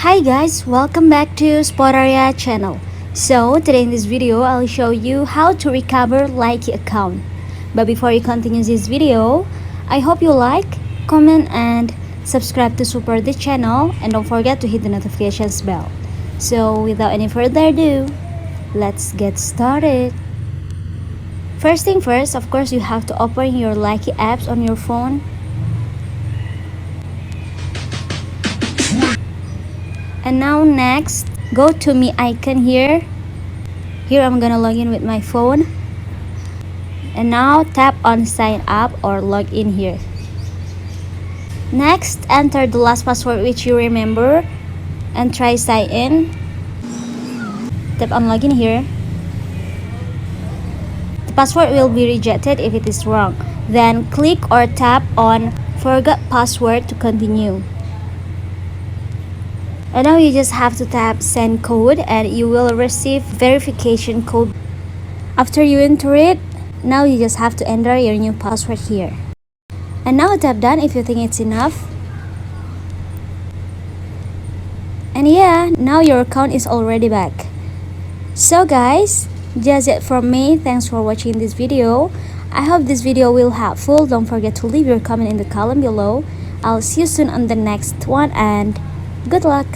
Hi guys, welcome back to Spotaria channel. So today in this video, I'll show you how to recover Likee account. But before you continue this video, I hope you like, comment and subscribe to support the channel, and don't forget to hit the notifications bell. So without any further ado, let's get started. First thing first, of course you have to open your Likee apps on your phone. And now next, go to me icon here. Here I'm gonna log in with my phone. And now tap on sign up or log in here. Next, enter the last password which you remember and try sign in. Tap on login here. The password will be rejected if it is wrong. Then click or tap on forgot password to continue. And now you just have to tap send code and you will receive verification code. After you enter it, now you just have to enter your new password here. And now tap done if you think it's enough. And yeah, now your account is already back. So guys, just it from me. Thanks for watching this video. I hope this video will helpful. Don't forget to leave your comment in the column below. I'll see you soon on the next one and good luck.